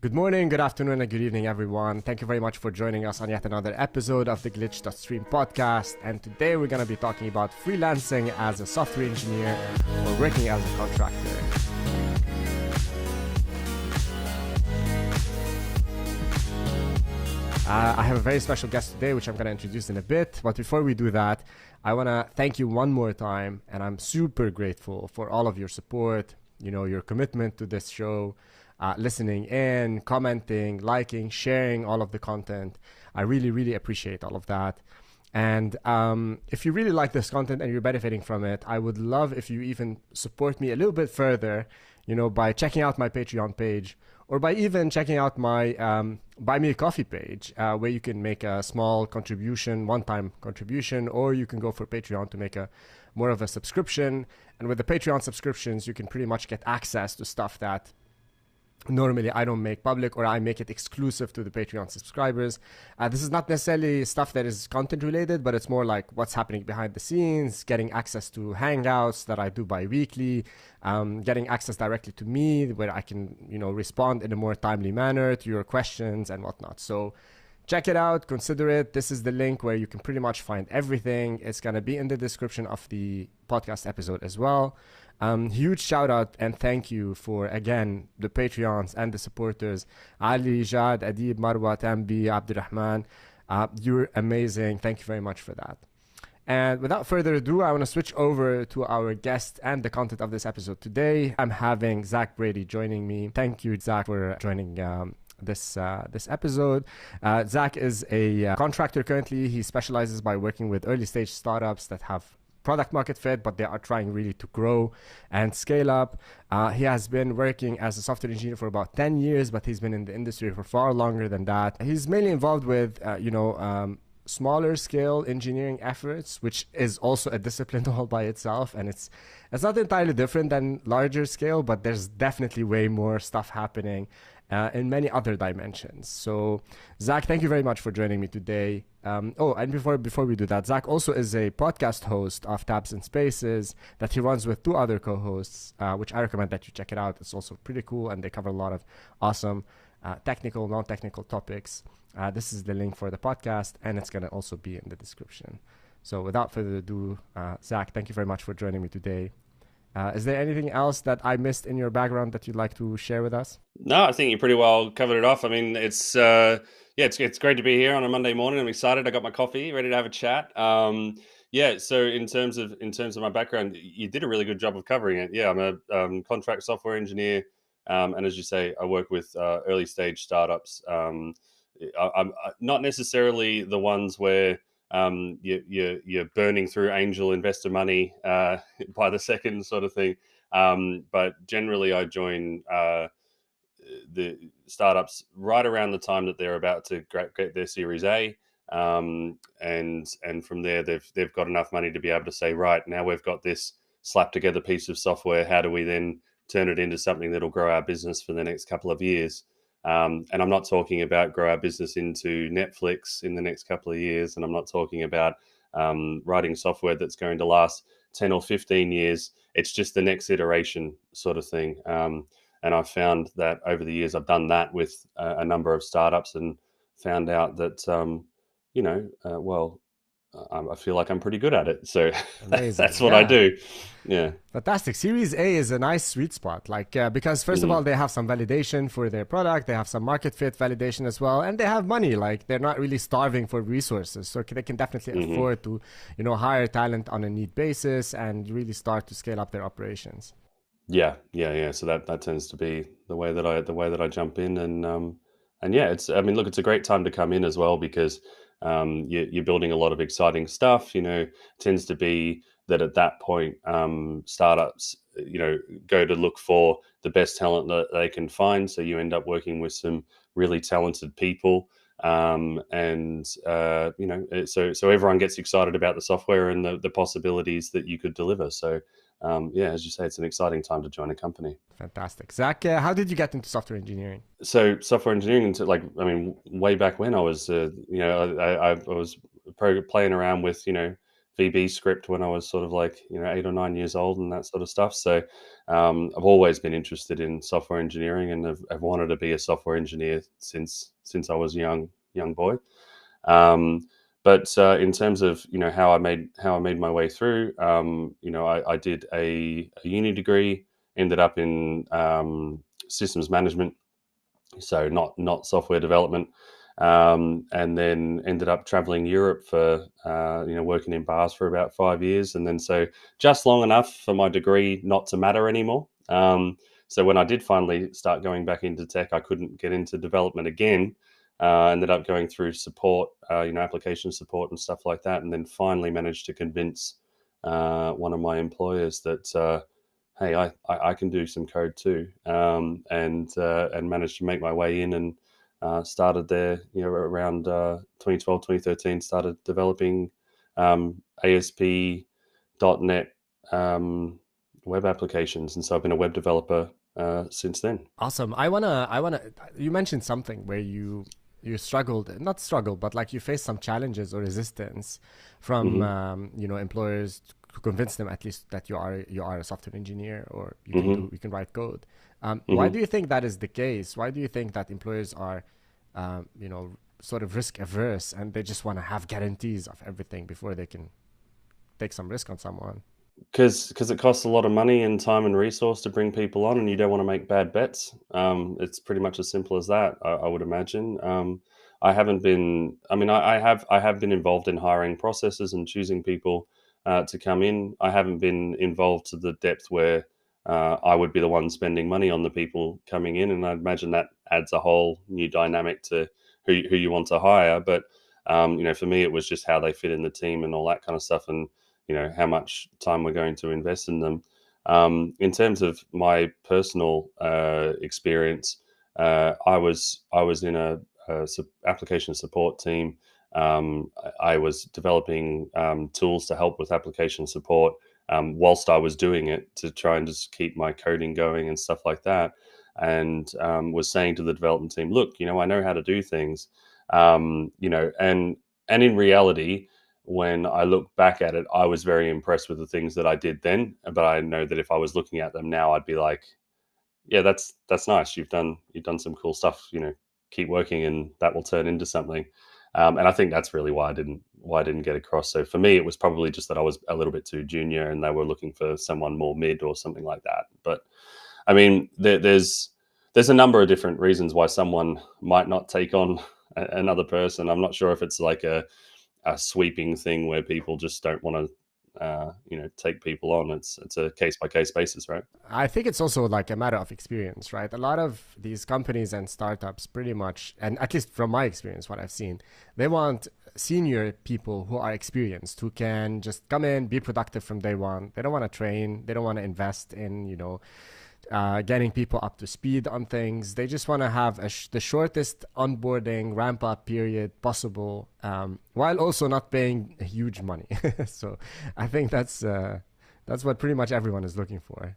Good morning, good afternoon, and good evening, everyone. Thank you very much for joining us on yet another episode of the glich.stream podcast. And today we're going to be talking about freelancing as a software engineer or working as a contractor. I have a very special guest today, which I'm going to introduce in a bit. But before we do that, I want to thank you one more time. And I'm super grateful for all of your support, your commitment to this show. Listening in, commenting, liking, sharing all of the content. I really, really appreciate all of that. And if you really like this content and you're benefiting from it, I would love if you even support me a little bit further, by checking out my Patreon page or by even checking out my Buy Me a Coffee page, where you can make a small contribution, one-time contribution, or you can go for Patreon to make a more of a subscription. And with the Patreon subscriptions, you can pretty much get access to stuff that normally I don't make public, or I make it exclusive to the Patreon subscribers. This is not necessarily stuff that is content related, but it's more like what's happening behind the scenes, getting access to hangouts that I do bi-weekly, getting access directly to me where I can, respond in a more timely manner to your questions and whatnot. So check it out, consider it. This is the link where you can pretty much find everything. It's going to be in the description of the podcast episode as well. Huge shout out and thank you for, again, the Patreons and the supporters. Ali, Jad, Adib, Marwa, Tambi, Abdurrahman. You're amazing. Thank you very much for that. And without further ado, I want to switch over to our guest and the content of this episode today. I'm having Zac Brady joining me. Thank you, Zac, for joining this episode. Zac is a contractor currently. He specializes by working with early stage startups that have product market fit, but they are trying really to grow and scale up. He has been working as a software engineer for about 10 years, but he's been in the industry for far longer than that. He's mainly involved with, smaller scale engineering efforts, which is also a discipline all by itself. And it's not entirely different than larger scale, but there's definitely way more stuff happening in many other dimensions. So, Zac, thank you very much for joining me today. And before we do that, Zac also is a podcast host of Tabs and Spaces that he runs with two other co-hosts, which I recommend that you check it out. It's also pretty cool, and they cover a lot of awesome technical, non-technical topics. This is the link for the podcast, and it's going to also be in the description. So without further ado, Zac, thank you very much for joining me today. Is there anything else that I missed in your background that you'd like to share with us? No, I think you pretty well covered it off. I mean, it's great to be here on a Monday morning. I'm excited. I got my coffee, ready to have a chat. So in terms of my background, you did a really good job of covering it. Yeah, I'm a contract software engineer, and as you say, I work with early stage startups. I'm not necessarily the ones where you're burning through angel investor money by the second sort of thing. But generally, I join the startups right around the time that they're about to get their Series A, and from there they've got enough money to be able to say, right, now we've got this slapped together piece of software. How do we then turn it into something that'll grow our business for the next couple of years? And I'm not talking about grow our business into Netflix in the next couple of years, and I'm not talking about writing software that's going to last 10 or 15 years. It's just the next iteration sort of thing. And I've found that over the years, I've done that with a number of startups and found out that, I feel like I'm pretty good at it. So that's what I do. Yeah. Fantastic. Series A is a nice sweet spot, because first of all, they have some validation for their product. They have some market fit validation as well. And they have money, they're not really starving for resources. So they can definitely afford to, hire talent on a need basis and really start to scale up their operations. Yeah. So that tends to be the way that I jump in, and yeah, it's a great time to come in as well because you're building a lot of exciting stuff. Tends to be that at that point, startups go to look for the best talent that they can find. So you end up working with some really talented people, so everyone gets excited about the software and the possibilities that you could deliver. So. As you say, it's an exciting time to join a company. Fantastic. Zac, how did you get into software engineering? So software engineering, way back when I was, I was playing around with, VB script when I was sort of like 8 or 9 years old and that sort of stuff. So I've always been interested in software engineering, and I've wanted to be a software engineer since I was a young boy. But in terms of how I made my way through, I did a uni degree, ended up in systems management, so not software development, and then ended up traveling Europe for working in bars for about 5 years, and then so just long enough for my degree not to matter anymore. So when I did finally start going back into tech, I couldn't get into development again. Ended up going through support, application support and stuff like that, and then finally managed to convince one of my employers that hey, I can do some code too, and managed to make my way in, and started there, around 2012, 2013, started developing ASP.NET web applications. And so I've been a web developer since then. Awesome. You mentioned something where you struggled, not struggled, but like you faced some challenges or resistance from Hmm. employers to convince them at least that you are a software engineer, or Hmm. you can write code. Why do Hmm. you think that is the case? Why do you think that employers are sort of risk averse, and they just want to have guarantees of everything before they can take some risk on someone? Because it costs a lot of money and time and resource to bring people on, and you don't want to make bad bets. It's pretty much as simple as that, I would imagine. I haven't been. I mean, I have been involved in hiring processes and choosing people to come in. I haven't been involved to the depth where I would be the one spending money on the people coming in, and I imagine that adds a whole new dynamic to who you want to hire. But for me, it was just how they fit in the team and all that kind of stuff, and how much time we're going to invest in them. In terms of my personal experience, I was in a application support team. I was developing tools to help with application support whilst I was doing it, to try and just keep my coding going and stuff like that. And was saying to the development team, "Look, I know how to do things," and in reality, when I look back at it, I was very impressed with the things that I did then. But I know that if I was looking at them now, I'd be like, "Yeah, that's nice. You've done some cool stuff. Keep working, and that will turn into something." And I think that's really why I didn't get across. So for me, it was probably just that I was a little bit too junior, and they were looking for someone more mid or something like that. But I mean, there's a number of different reasons why someone might not take on another person. I'm not sure if it's like a sweeping thing where people just don't want to take people on. It's a case by case basis, right? I think it's also like a matter of experience, right? A lot of these companies and startups pretty much, and at least from my experience, what I've seen, they want senior people who are experienced, who can just come in, be productive from day one. They don't want to train, they don't want to invest in, getting people up to speed on things. They just want to have the shortest onboarding ramp up period possible, while also not paying huge money. So I think that's what pretty much everyone is looking for.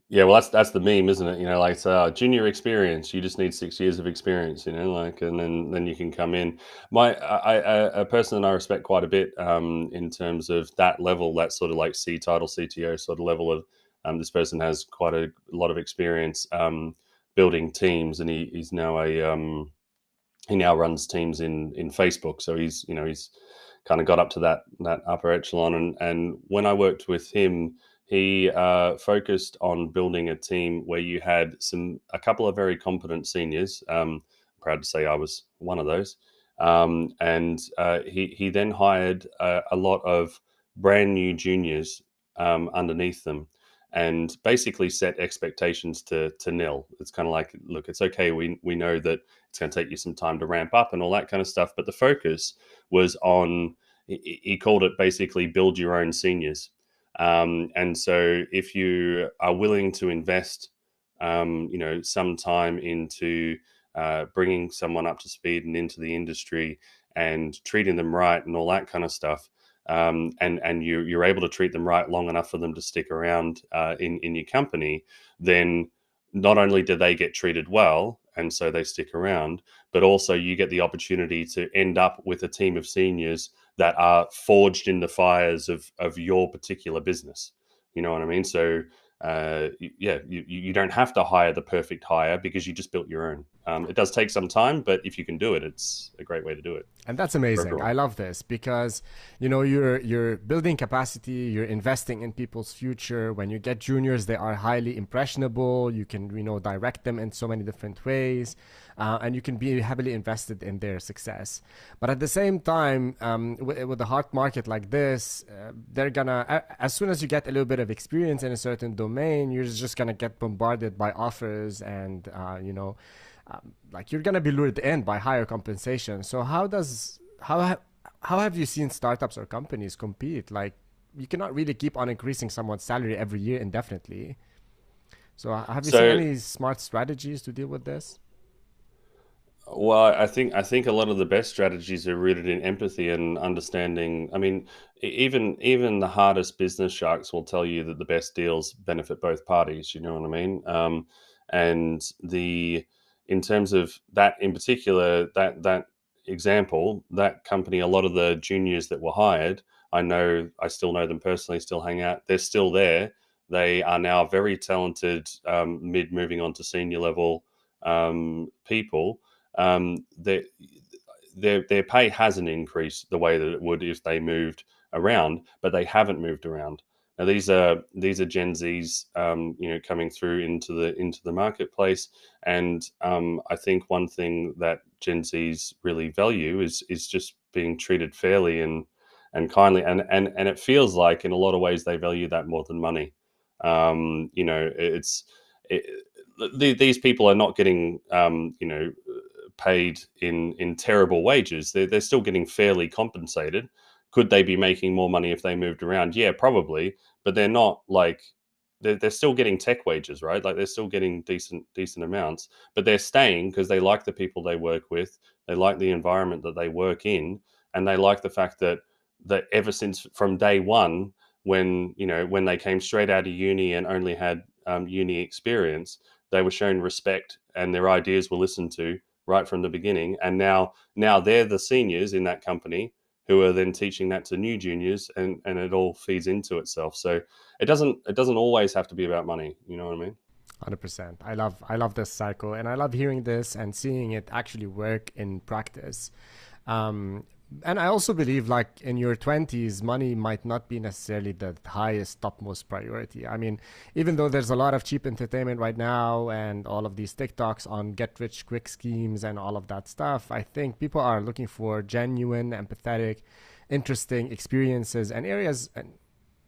Yeah, well, that's the meme, isn't it? Like it's junior experience. You just need 6 years of experience, like, and then you can come in. A person that I respect quite a bit, in terms of that level, that sort of like C title CTO sort of level of, this person has quite a lot of experience building teams, and he now runs teams in Facebook. So he's kind of got up to that upper echelon. And when I worked with him, he focused on building a team where you had a couple of very competent seniors. I'm proud to say I was one of those. And he then hired a lot of brand new juniors underneath them, and basically set expectations to nil. It's kind of like, look, it's okay. We know that it's going to take you some time to ramp up and all that kind of stuff. But the focus was on, he called it basically build your own seniors. And so if you are willing to invest, some time into bringing someone up to speed and into the industry and treating them right and all that kind of stuff, and you're able to treat them right long enough for them to stick around in your company, then not only do they get treated well and so they stick around, but also you get the opportunity to end up with a team of seniors that are forged in the fires of your particular business. You know what I mean? So yeah, you don't have to hire the perfect hire because you just built your own. It does take some time, but if you can do it, it's a great way to do it And that's for amazing. everyone. I love this because you're building capacity, you're investing in people's future. When you get juniors, they are highly impressionable. You can direct them in so many different ways, and you can be heavily invested in their success. But at the same time, with a hard market like this, they're gonna as soon as you get a little bit of experience in a certain domain, you're just gonna get bombarded by offers and like you're gonna be lured in by higher compensation. So how have you seen startups or companies compete? Like you cannot really keep on increasing someone's salary every year indefinitely. So have you seen So any smart strategies to deal with this? well, I think a lot of the best strategies are rooted in empathy and understanding. I mean, even the hardest business sharks will tell you that the best deals benefit both parties. You know what I mean? And the in terms of that in particular, that example, that company, a lot of the juniors that were hired, I still know them personally, still hang out. They're still there. They are now very talented, mid moving on to senior level people. Um, their pay hasn't increased the way that it would if they moved around, but they haven't moved around. Now these are Gen Zs, coming through into the marketplace, and I think one thing that Gen Zs really value is just being treated fairly and kindly, and it feels like in a lot of ways they value that more than money. It's it, these people are not getting paid in terrible wages. They're still getting fairly compensated. Could they be making more money if they moved around? Yeah, probably, but they're not like they're still getting tech wages, right? Like they're still getting decent amounts, but they're staying because they like the people they work with, they like the environment that they work in, and they like the fact that ever since from day one, when they came straight out of uni and only had uni experience, they were shown respect and their ideas were listened to right from the beginning. And now they're the seniors in that company who are then teaching that to new juniors, and it all feeds into itself. So it doesn't always have to be about money. You know what I mean? 100%. I love this cycle, and I love hearing this and seeing it actually work in practice. Um, and I also believe, like in your 20s, money might not be necessarily the highest, topmost priority. I mean, even though there's a lot of cheap entertainment right now and all of these TikToks on get rich quick schemes and all of that stuff, I think people are looking for genuine, empathetic, interesting experiences and areas and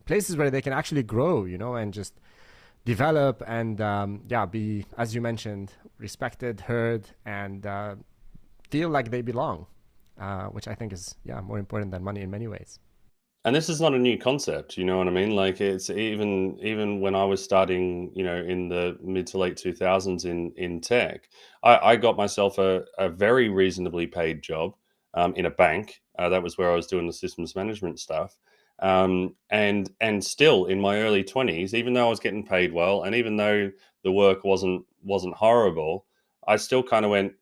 places where they can actually grow, and just develop and be, as you mentioned, respected, heard, and feel like they belong, which I think is more important than money in many ways. And this is not a new concept, you know what I mean? Like it's even when I was starting, in the mid to late 2000s in tech, I got myself a very reasonably paid job in a bank. That was where I was doing the systems management stuff. And still in my early 20s, even though I was getting paid well, and even though the work wasn't horrible, I still kind of went,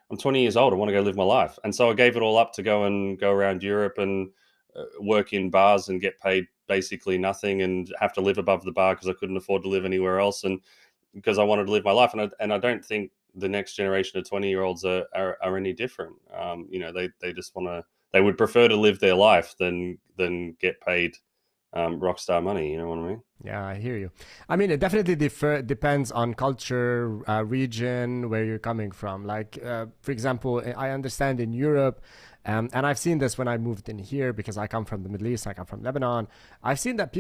I'm 20 years old. I want to go live my life. And so I gave it all up to go around Europe and work in bars and get paid basically nothing and have to live above the bar because I couldn't afford to live anywhere else. And because I wanted to live my life. And I don't think the next generation of 20-year-olds are any different. They just want to, they would prefer to live their life than get paid rock star money. You know what I mean? Yeah, I hear you. I mean, it definitely depends on culture, region, where you're coming from. Like, for example, I understand in Europe, and I've seen this when I moved in here because I come from the Middle East, I come from Lebanon. I've seen that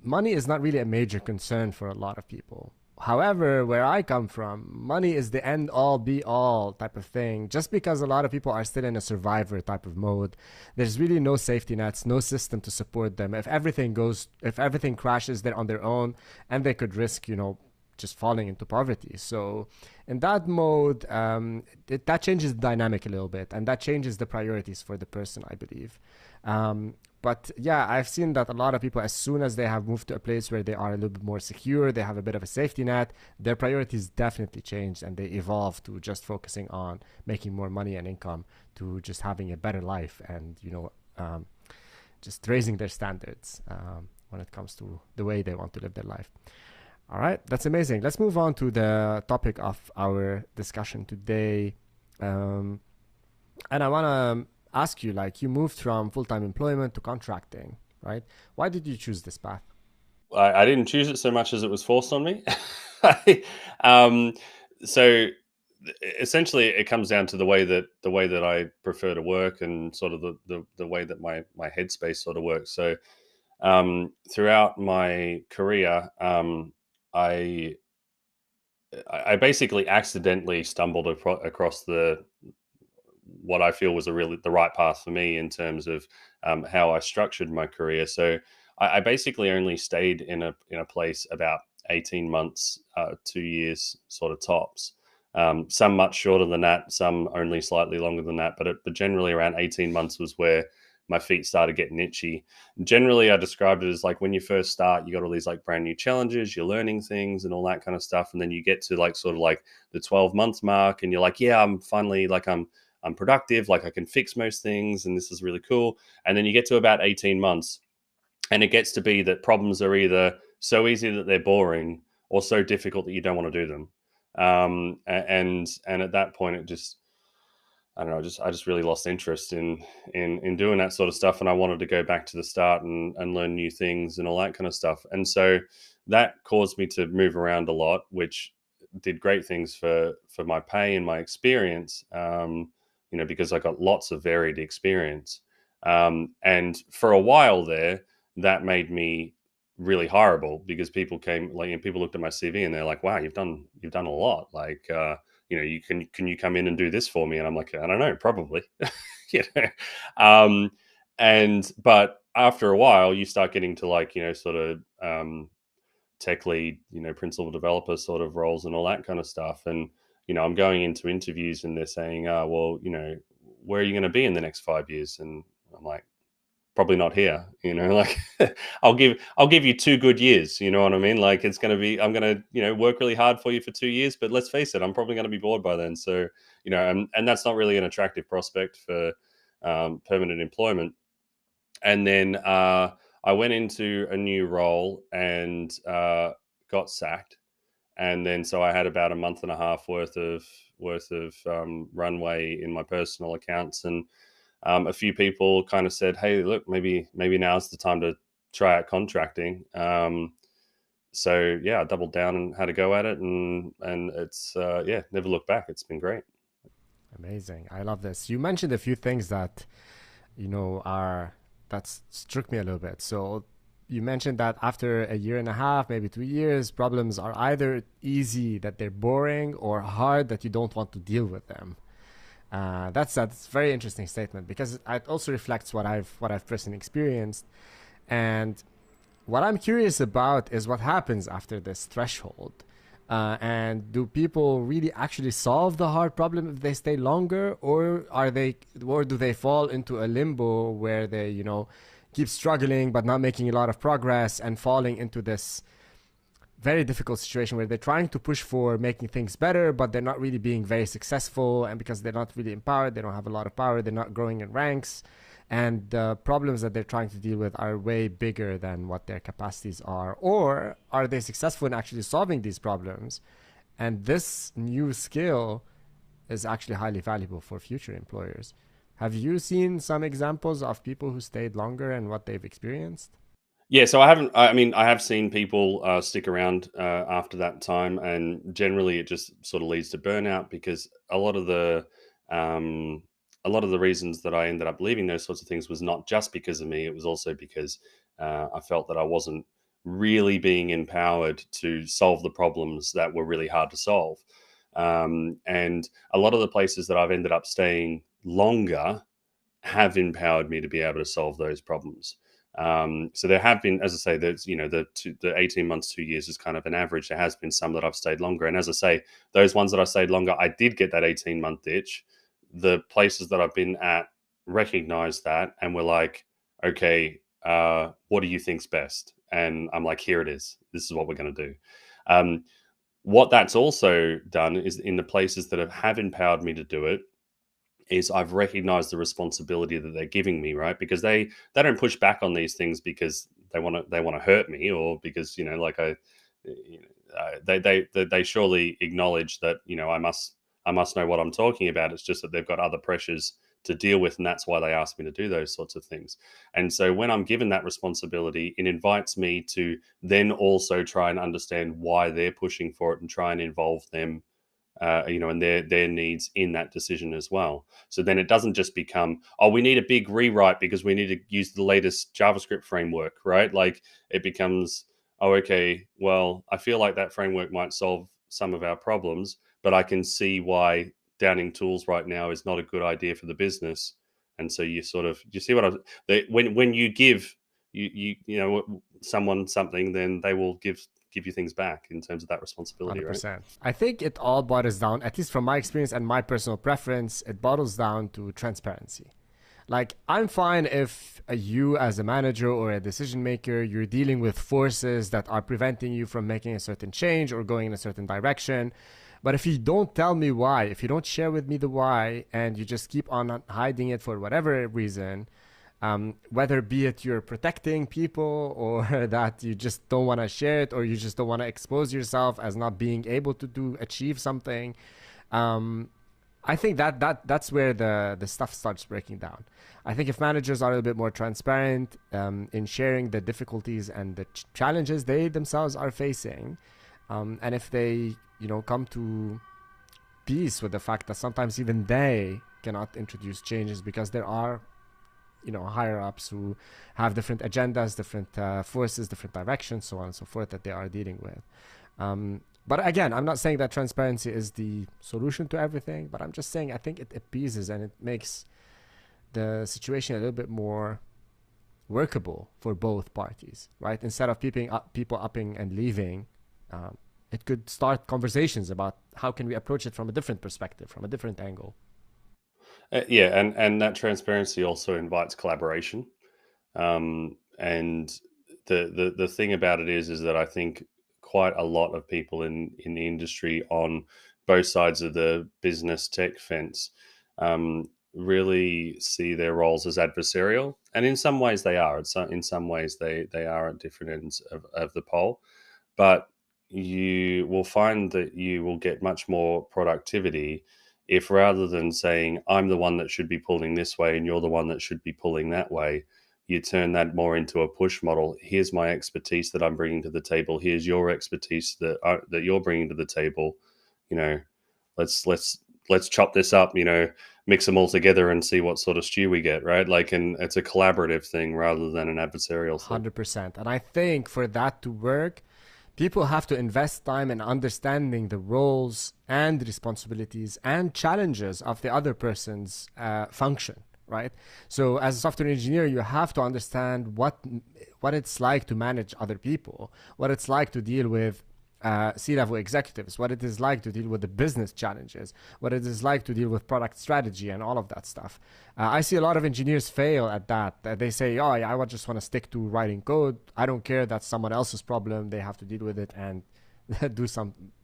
money is not really a major concern for a lot of people. However, where I come from, money is the end all be all type of thing. Just because a lot of people are still in a survivor type of mode, there's really no safety nets, no system to support them. If everything crashes, they're on their own, and they could risk, just falling into poverty. So, in that mode, that changes the dynamic a little bit, and that changes the priorities for the person, I believe. But yeah, I've seen that a lot of people, as soon as they have moved to a place where they are a little bit more secure, they have a bit of a safety net, their priorities definitely change and they evolve to just focusing on making more money and income, to just having a better life and, just raising their standards when it comes to the way they want to live their life. All right, that's amazing. Let's move on to the topic of our discussion today. And I want to ask you, like, you moved from full-time employment to contracting, right? Why did you choose this path? I didn't choose it so much as it was forced on me. um, so essentially, it comes down to the way that I prefer to work, and sort of the way that my headspace sort of works. So throughout my career, I I basically accidentally stumbled across the what I feel was a really the right path for me in terms of how I structured my career. So I basically only stayed in a place about 18 months, 2 years, sort of tops. Some much shorter than that, some only slightly longer than that, but generally around 18 months was where my feet started getting itchy. Generally, I described it as like when you first start, you got all these like brand new challenges, you're learning things and all that kind of stuff, and then you get to like sort of like the 12 month mark, and you're like, yeah, I'm finally like I'm productive, like I can fix most things, and this is really cool. And then you get to about 18 months, and it gets to be that problems are either so easy that they're boring or so difficult that you don't want to do them. And at that point, it just I don't know, I just really lost interest in doing that sort of stuff, and I wanted to go back to the start and learn new things and all that kind of stuff. And so that caused me to move around a lot, which did great things for my pay and my experience. Because I got lots of varied experience. And for a while there, that made me really horrible because people came like and people looked at my CV and they're like, "Wow, you've done a lot." Like, you can you come in and do this for me? And I'm like, I don't know, probably. you know um and but after a while you start getting to like sort of tech lead, principal developer sort of roles and all that kind of stuff. And I'm going into interviews and they're saying, well, where are you going to be in the next 5 years? And I'm like, probably not here. Like I'll give you 2 good years. You know what I mean? Like it's going to be, I'm going to work really hard for you for 2 years, but let's face it, I'm probably going to be bored by then. So and that's not really an attractive prospect for permanent employment. And then I went into a new role and got sacked. And then so I had about a month and a half worth of runway in my personal accounts. And a few people kind of said, "Hey, look, maybe now's the time to try out contracting." So yeah, I doubled down and had a go at it, and it's never looked back. It's been great. Amazing. I love this. You mentioned a few things that, are that's struck me a little bit. So you mentioned that after a year and a half, maybe 2 years, problems are either easy that they're boring or hard that you don't want to deal with them. That's a very interesting statement because it also reflects what I've personally experienced. And what I'm curious about is what happens after this threshold. And do people really actually solve the hard problem if they stay longer, or do they fall into a limbo where they, keep struggling but not making a lot of progress and falling into this very difficult situation where they're trying to push for making things better, but they're not really being very successful. And because they're not really empowered, they don't have a lot of power, they're not growing in ranks. And the problems that they're trying to deal with are way bigger than what their capacities are. Or are they successful in actually solving these problems? And this new skill is actually highly valuable for future employers. Have you seen some examples of people who stayed longer and what they've experienced? Yeah, so I haven't. I mean, I have seen people stick around after that time, and generally, it just sort of leads to burnout because um, a lot of the reasons that I ended up leaving those sorts of things was not just because of me. It was also because I felt that I wasn't really being empowered to solve the problems that were really hard to solve. And a lot of the places that I've ended up staying longer have empowered me to be able to solve those problems. So there have been, as I say, there's the 18 months, 2 years is kind of an average. There has been some that I've stayed longer, and as I say, those ones that I stayed longer, I did get that 18-month itch. The places that I've been at recognize that and were like, okay, what do you think's best? And I'm like, here it is. This is what we're going to do. Um, what that's also done is in the places that have empowered me to do it is I've recognized the responsibility that they're giving me, right? Because they don't push back on these things because they want to hurt me, or because like they surely acknowledge that I must know what I'm talking about. It's just that they've got other pressures to deal with, and that's why they ask me to do those sorts of things. And so when I'm given that responsibility, it invites me to then also try and understand why they're pushing for it and try and involve them, and their needs in that decision as well. So then it doesn't just become, oh, we need a big rewrite because we need to use the latest JavaScript framework, right? Like it becomes, oh, okay, well, I feel like that framework might solve some of our problems, but I can see why downing tools right now is not a good idea for the business. And so you see what when you give someone something, then they will give you things back in terms of that responsibility, right? 100%. I think it all boils down, at least from my experience and my personal preference, it boils down to transparency. Like, I'm fine if you, as a manager or a decision maker, you're dealing with forces that are preventing you from making a certain change or going in a certain direction. But if you don't tell me why, if you don't share with me the why, and you just keep on hiding it for whatever reason, whether be it you're protecting people or that you just don't want to share it or you just don't want to expose yourself as not being able to achieve something, I think that's where the stuff starts breaking down. I think if managers are a little bit more transparent in sharing the difficulties and the challenges they themselves are facing, and if they come to peace with the fact that sometimes even they cannot introduce changes because there are higher ups who have different agendas, different forces, different directions, so on and so forth, that they are dealing with. But again, I'm not saying that transparency is the solution to everything, but I'm just saying I think it appeases and it makes the situation a little bit more workable for both parties, right? Instead of people upping and leaving, it could start conversations about how can we approach it from a different perspective, from a different angle. Yeah, and that transparency also invites collaboration. And the thing about it is that I think quite a lot of people in the industry on both sides of the business tech fence really see their roles as adversarial, and in some ways they are. In some ways they are at different ends of the pole, but you will find that you will get much more productivity if, rather than saying I'm the one that should be pulling this way and you're the one that should be pulling that way, you turn that more into a push model. Here's my expertise that I'm bringing to the table. Here's your expertise that you're bringing to the table. You know, let's chop this up. Mix them all together and see what sort of stew we get. Right? Like, and it's a collaborative thing rather than an adversarial thing. 100%. And I think for that to work, people have to invest time in understanding the roles and responsibilities and challenges of the other person's function, right? So as a software engineer, you have to understand what it's like to manage other people, what it's like to deal with C-level executives, what it is like to deal with the business challenges, what it is like to deal with product strategy and all of that stuff. I see a lot of engineers fail at that. They say, oh, yeah, I just want to stick to writing code. I don't care, that's someone else's problem. They have to deal with it and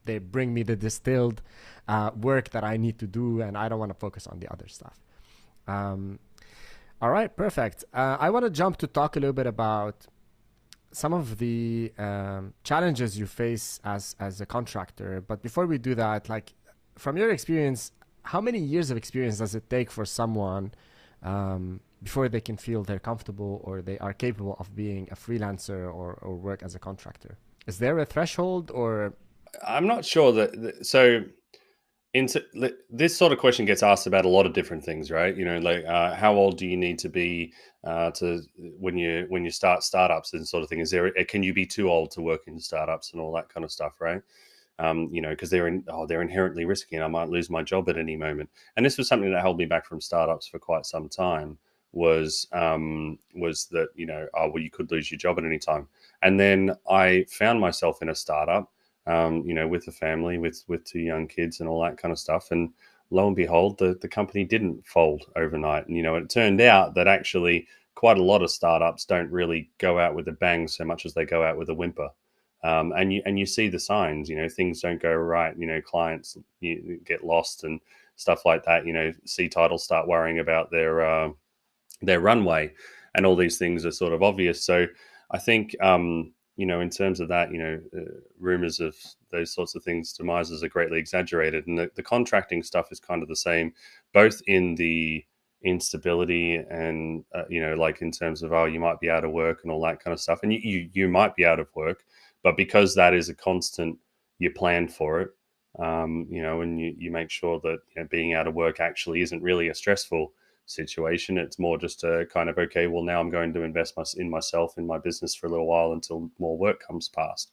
they bring me the distilled work that I need to do, and I don't want to focus on the other stuff. All right, perfect. I want to jump to talk a little bit about some of the challenges you face as a contractor. But before we do that, like, from your experience, how many years of experience does it take for someone before they can feel they're comfortable or they are capable of being a freelancer or work as a contractor? Is there a threshold, or? I'm not sure so this sort of question gets asked about a lot of different things, right? Like how old do you need to be to when you start startups and sort of thing? Can you be too old to work in startups and all that kind of stuff, right? Because they're inherently risky and I might lose my job at any moment. And this was something that held me back from startups for quite some time. Was that you could lose your job at any time. And then I found myself in a startup, with a family, with two young kids and all that kind of stuff. And lo and behold, the company didn't fold overnight. And, it turned out that actually quite a lot of startups don't really go out with a bang so much as they go out with a whimper. And you see the signs, things don't go right, clients get lost and stuff like that. Sea titles start worrying about their runway, and all these things are sort of obvious. So I think in terms of that, rumors of those sorts of things, demises are greatly exaggerated, and the contracting stuff is kind of the same, both in the instability and like in terms of, you might be out of work and all that kind of stuff, and you might be out of work, but because that is a constant, you plan for it, and you make sure that being out of work actually isn't really a stressful situation. It's more just a kind of, okay, well, now I'm going to invest in myself, in my business for a little while until more work comes past.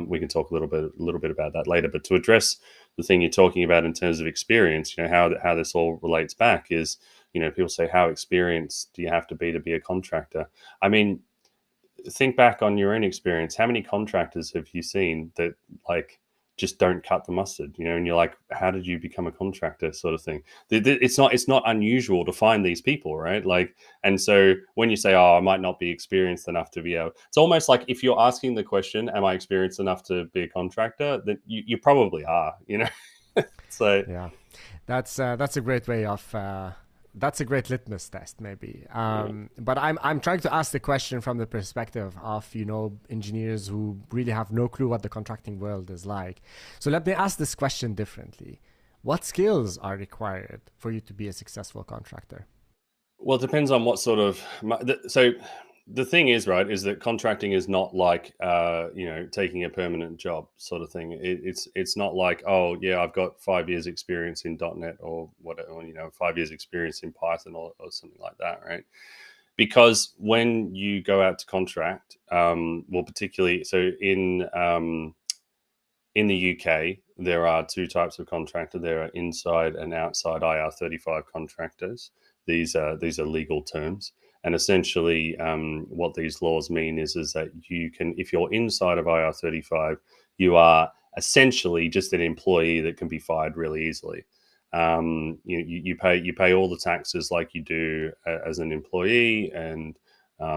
We can talk a little bit about that later, but to address the thing you're talking about in terms of experience, how this all relates back is, people say, how experienced do you have to be a contractor? I mean, think back on your own experience. How many contractors have you seen that like just don't cut the mustard? And you're like, how did you become a contractor, sort of thing? It's not unusual to find these people, right? Like, and so when you say, oh, I might not be experienced enough to be able, it's almost like if you're asking the question, am I experienced enough to be a contractor? Then you probably are. So Yeah, that's a great way of that's a great litmus test, maybe. yeah. But I'm trying to ask the question from the perspective of engineers who really have no clue what the contracting world is like. So let me ask this question differently: what skills are required for you to be a successful contractor? Well, it depends on what sort of. So the thing is, right, is that contracting is not like taking a permanent job, sort of thing. It's not like, oh yeah, I've got 5 years experience in .NET or whatever, 5 years experience in Python or something like that, right? Because when you go out to contract, well, particularly so in the UK, there are two types of contractor. There are inside and outside IR35 contractors. These are legal terms, and essentially, what these laws mean is that you can, if you're inside of IR35, you are essentially just an employee that can be fired really easily. You pay all the taxes like you do as an employee, and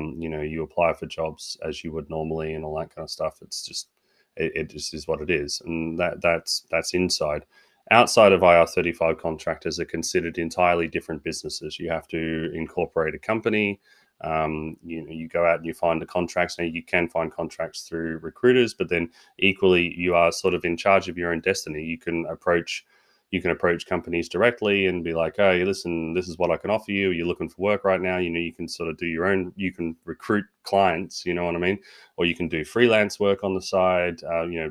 you apply for jobs as you would normally, and all that kind of stuff. It just is what it is, and that's inside. Outside of IR35, contractors are considered entirely different businesses. You have to incorporate a company. You go out and you find the contracts. Now you can find contracts through recruiters, but then equally you are sort of in charge of your own destiny. You can approach companies directly and be like, hey, listen, this is what I can offer you. You're looking for work right now. You can sort of do your own, you can recruit clients, you know what I mean? Or you can do freelance work on the side,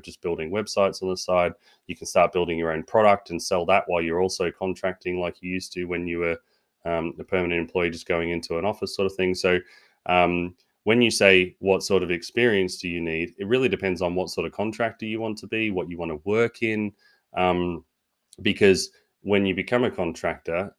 just building websites on the side. You can start building your own product and sell that while you're also contracting like you used to when you were a permanent employee just going into an office, sort of thing. So when you say what sort of experience do you need, it really depends on what sort of contractor you want to be, what you want to work in. Because when you become a contractor,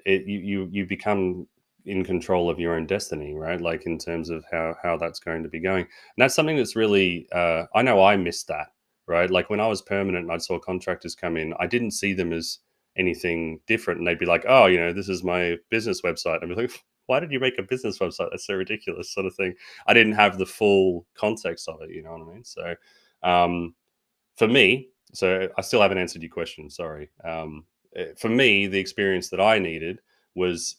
you become in control of your own destiny, right? Like in terms of how that's going to be going. And that's something that's really, I know I missed that, right? Like when I was permanent and I saw contractors come in, I didn't see them as anything different. And they'd be like, oh, this is my business website. And I'd be like, why did you make a business website? That's so ridiculous, sort of thing. I didn't have the full context of it, you know what I mean? So, for me, so I still haven't answered your question. Sorry. For me, the experience that I needed was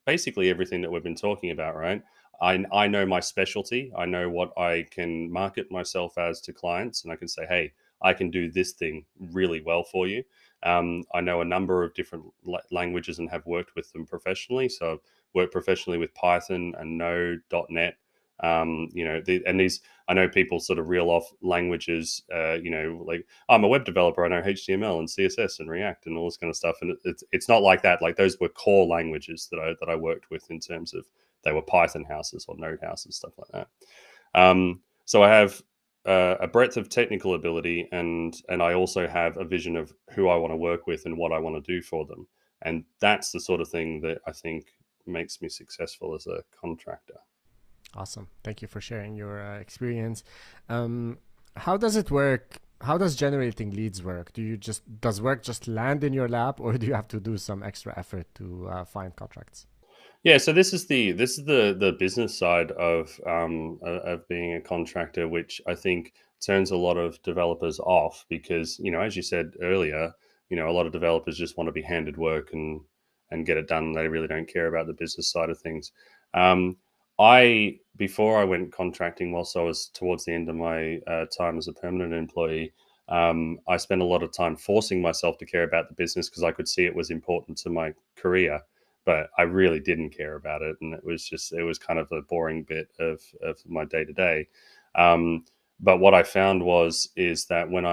basically everything that we've been talking about, right? I know my specialty. I know what I can market myself as to clients, and I can say, hey, I can do this thing really well for you. I know a number of different languages and have worked with them professionally. So I've worked professionally with Python and Node, .NET. And these, I know people sort of reel off languages, like I'm a web developer. I know HTML and CSS and React and all this kind of stuff. And it's not like that. Like those were core languages that I worked with in terms of they were Python houses or Node houses, stuff like that. So I have a breadth of technical ability, and I also have a vision of who I want to work with and what I want to do for them. And that's the sort of thing that I think makes me successful as a contractor. Awesome. Thank you for sharing your experience. How does it work? How does generating leads work? Does work just land in your lap, or do you have to do some extra effort to find contracts? Yeah, so this is the business side of being a contractor, which I think turns a lot of developers off because, as you said earlier, a lot of developers just want to be handed work and get it done. They really don't care about the business side of things. Before I went contracting, whilst I was towards the end of my time as a permanent employee, I spent a lot of time forcing myself to care about the business because I could see it was important to my career, but I really didn't care about it, and it was kind of a boring bit of my day to day. But what I found is that when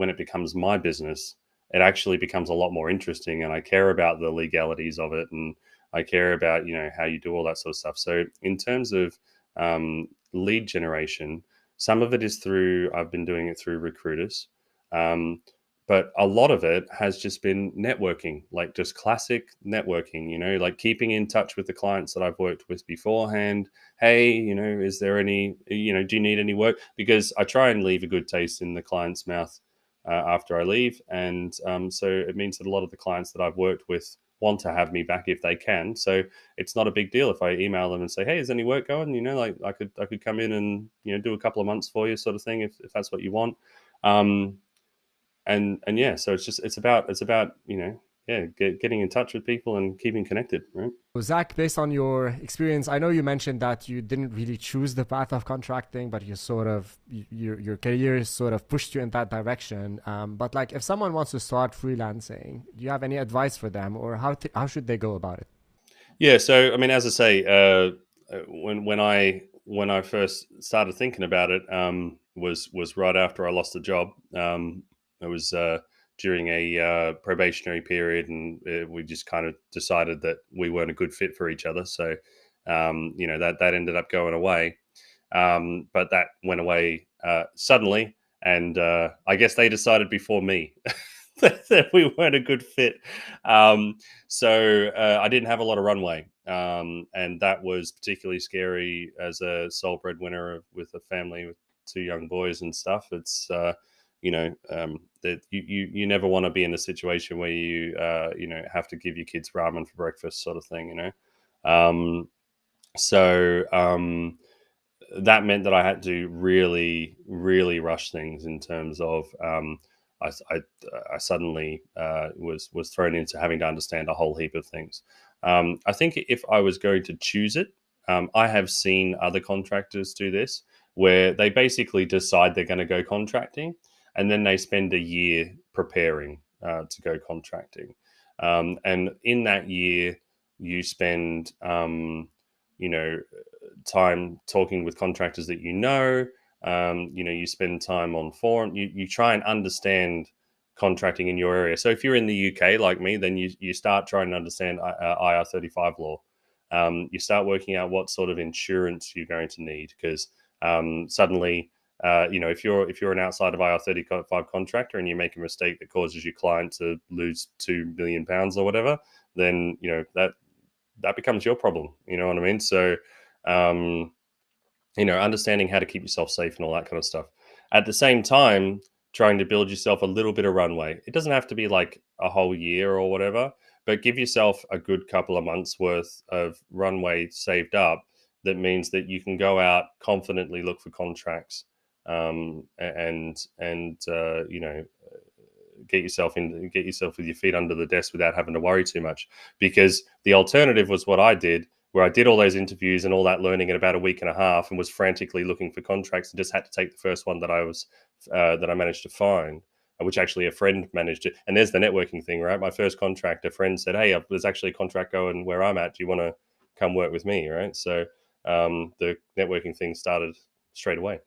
it becomes my business, it actually becomes a lot more interesting, and I care about the legalities of it, and I care about how you do all that sort of stuff. So in terms of lead generation, some of it is I've been doing it through recruiters, but a lot of it has just been networking, like just classic networking. Like keeping in touch with the clients that I've worked with beforehand. Hey, is there any, do you need any work? Because I try and leave a good taste in the client's mouth after I leave. And so it means that a lot of the clients that I've worked with want to have me back if they can. So it's not a big deal if I email them and say, hey, is any work going? Like I could come in and, do a couple of months for you sort of thing, if that's what you want. And yeah, so it's about, getting in touch with people and keeping connected, right? Zach, based on your experience, I know you mentioned that you didn't really choose the path of contracting, but you sort of your career sort of pushed you in that direction. But like, if someone wants to start freelancing, do you have any advice for them, or how should they go about it? Yeah, so I mean, as I say, when I first started thinking about it, was right after I lost the job. It was during a probationary period, and we just kind of decided that we weren't a good fit for each other. So, that ended up going away. But that went away suddenly, and I guess they decided before me that we weren't a good fit. So I didn't have a lot of runway, and that was particularly scary as a sole breadwinner with a family with two young boys and stuff. It's that you never want to be in a situation where you have to give your kids ramen for breakfast, sort of thing. So that meant that I had to really, really rush things in terms of I suddenly was thrown into having to understand a whole heap of things. I think if I was going to choose it, I have seen other contractors do this, where they basically decide they're going to go contracting, and then they spend a year preparing to go contracting. And in that year, you spend time talking with contractors that you spend time on forum. You try and understand contracting in your area. So if you're in the UK like me, then you start trying to understand IR35 law. You start working out what sort of insurance you're going to need, because suddenly, if you're an outside of IR35 contractor and you make a mistake that causes your client to lose £2 million or whatever, then that becomes your problem. You know what I mean? So, understanding how to keep yourself safe and all that kind of stuff. At the same time, trying to build yourself a little bit of runway. It doesn't have to be like a whole year or whatever, but give yourself a good couple of months worth of runway saved up. That means that you can go out confidently, look for contracts, get yourself with your feet under the desk without having to worry too much. Because the alternative was what I did, where I did all those interviews and all that learning in about a week and a half, and was frantically looking for contracts, and just had to take the first one that I managed to find, which actually a friend managed it. And there's the networking thing, right? My first contract, a friend said, hey, there's actually a contract going where I'm at. Do you want to come work with me? Right. So the networking thing started straight away.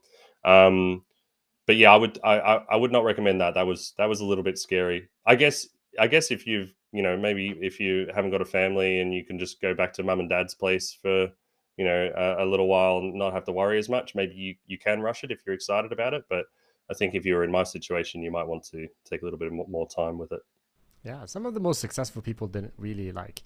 But yeah, I would not recommend that. That was a little bit scary. I guess if you've maybe if you haven't got a family and you can just go back to mum and dad's place for a little while and not have to worry as much, maybe you can rush it if you're excited about it. But I think if you're in my situation, you might want to take a little bit more time with it. Yeah, some of the most successful people didn't really like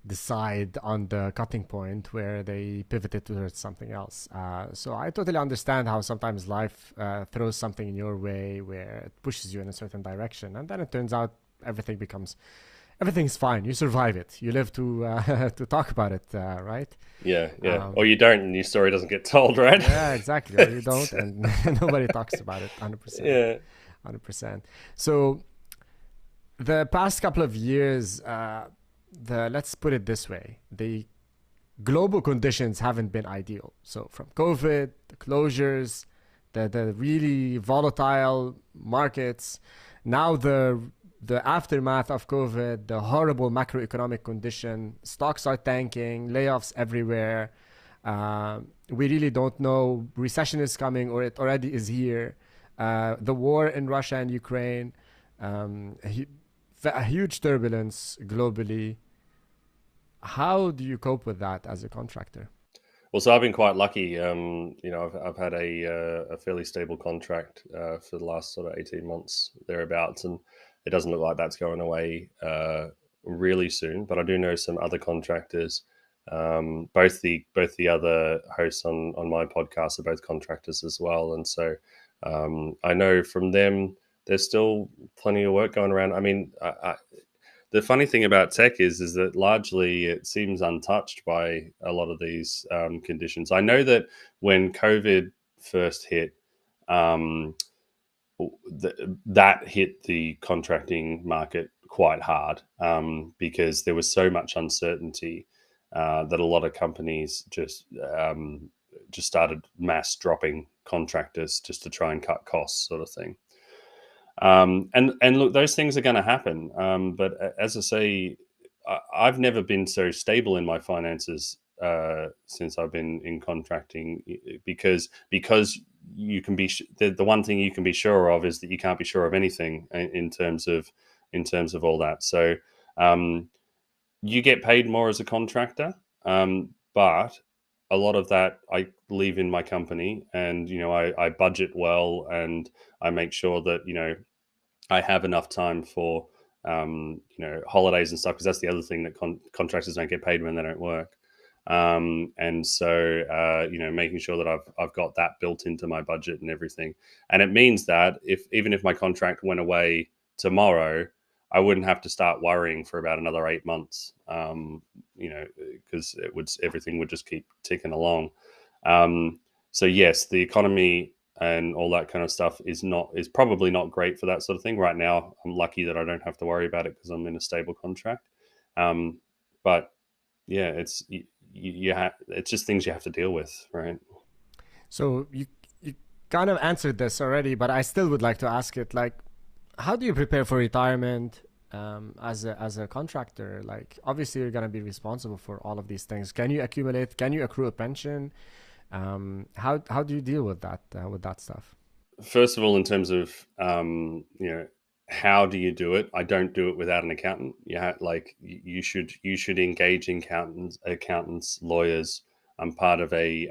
decide on the cutting point where they pivoted towards something else. So I totally understand how sometimes life throws something in your way where it pushes you in a certain direction, and then it turns out everything's fine. You survive it. You live to to talk about it, right? Yeah. Or you don't, and your story doesn't get told, right? Yeah, exactly. Or you don't, and nobody talks about it. 100%. Yeah. 100%. So The past couple of years, the let's put it this way, the global conditions haven't been ideal. So from COVID, the closures, the really volatile markets, now the aftermath of COVID, the horrible macroeconomic condition, stocks are tanking, layoffs everywhere. We really don't know. Recession is coming, or it already is here. The war in Russia and Ukraine, um, a, a huge turbulence globally. How do you cope with that as a contractor? Well, so I've been quite lucky. I've had a fairly stable contract for the last sort of 18 months thereabouts, and it doesn't look like that's going away really soon. But I do know some other contractors. Both the other hosts on my podcast are both contractors as well, and so I know from them there's still plenty of work going around. I mean, the funny thing about tech is that largely it seems untouched by a lot of these conditions. I know that when COVID first hit, um, that hit the contracting market quite hard because there was so much uncertainty that a lot of companies just started mass dropping contractors just to try and cut costs, sort of thing. And look, those things are going to happen. But as I say, I've never been so stable in my finances since I've been in contracting because you can be the one thing you can be sure of is that you can't be sure of anything in terms of all that. So um, you get paid more as a contractor, but a lot of that I leave in my company, and I budget well, and I make sure that I have enough time for holidays and stuff, because that's the other thing that contractors don't get paid when they don't work. And so making sure that I've got that built into my budget and everything. And it means that even if my contract went away tomorrow, I wouldn't have to start worrying for about another 8 months. Because everything would just keep ticking along. So yes, the economy and all that kind of stuff is probably not great for that sort of thing right now. I'm lucky that I don't have to worry about it because I'm in a stable contract. Um, but yeah, it's just things you have to deal with, right? So you kind of answered this already, but I still would like to ask it. Like, how do you prepare for retirement as a contractor? Like, obviously, you're gonna be responsible for all of these things. Can you accumulate? Can you accrue a pension? How do you deal with that stuff? First of all, in terms of how do you do it? I don't do it without an accountant. You should engage accountants, lawyers. I'm part of a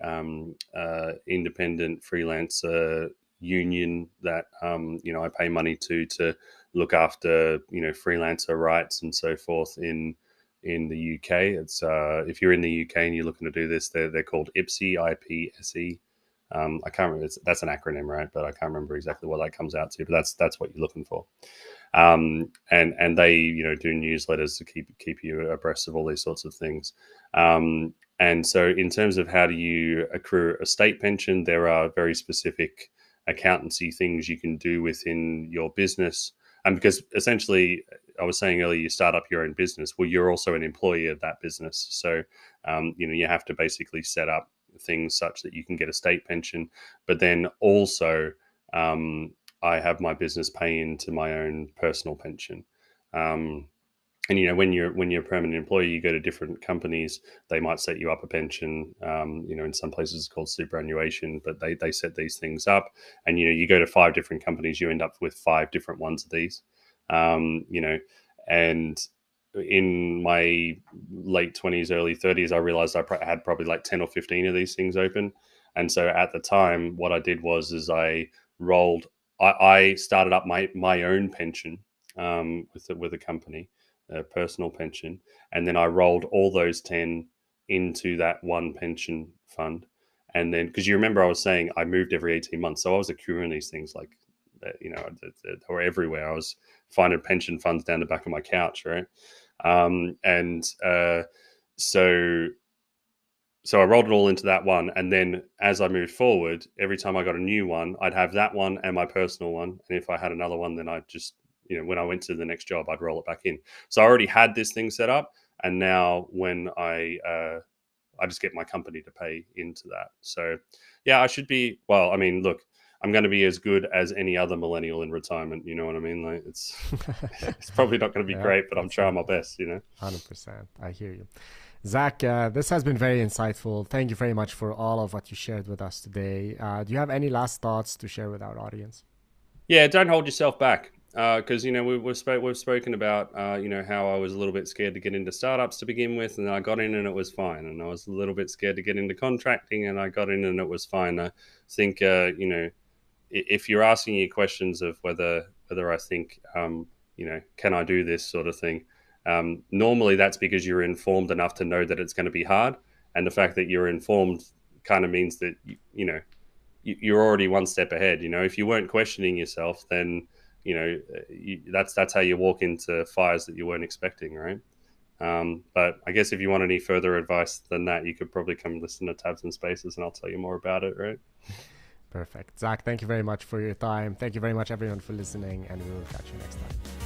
independent freelancer union that I pay money to look after freelancer rights and so forth in the UK. It's if you're in the UK and you're looking to do this, they're called IPSE, IPSE. I can't remember. That's an acronym, right? But I can't remember exactly what that comes out to. But that's what you're looking for. And they do newsletters to keep you abreast of all these sorts of things. And so in terms of how do you accrue a state pension, there are very specific accountancy things you can do within your business. And because essentially, I was saying earlier, you start up your own business. Well, you're also an employee of that business. So you have to basically set up things such that you can get a state pension, but then also I have my business pay into my own personal pension. And when you're a permanent employee, you go to different companies. They might set you up a pension. In some places it's called superannuation, but they set these things up. And you go to 5 different companies, you end up with 5 different ones of these. And in my late 20s, early 30s, I realized I had probably like 10 or 15 of these things open. And so at the time, what I did is I started up my own pension with a company, a personal pension, and then I rolled all those 10 into that one pension fund. And then, because you remember I was saying I moved every 18 months, so I was accruing these things like they were everywhere. I was finding pension funds down the back of my couch, right? And so so I rolled it all into that one, and then as I moved forward, every time I got a new one, I'd have that one and my personal one, and if I had another one, then I'd just when I went to the next job, I'd roll it back in. So I already had this thing set up, and now when I just get my company to pay into that. So yeah, I should be. Well, I mean, look, I'm going to be as good as any other millennial in retirement. You know what I mean? Like it's probably not going to be great, but I'm trying my best. 100%. I hear you. Zac, this has been very insightful. Thank you very much for all of what you shared with us today. Do you have any last thoughts to share with our audience? Yeah, don't hold yourself back, because we've spoken about how I was a little bit scared to get into startups to begin with, and I got in and it was fine. And I was a little bit scared to get into contracting, and I got in and it was fine. I think if you're asking you questions of whether I think can I do this sort of thing, normally that's because you're informed enough to know that it's going to be hard, and the fact that you're informed kind of means that you're already one step ahead. If you weren't questioning yourself, then that's how you walk into fires that you weren't expecting, right? But I guess if you want any further advice than that, you could probably come listen to Tabs and Spaces, and I'll tell you more about it, right? Perfect. Zac, thank you very much for your time. Thank you very much, everyone, for listening, and we will catch you next time.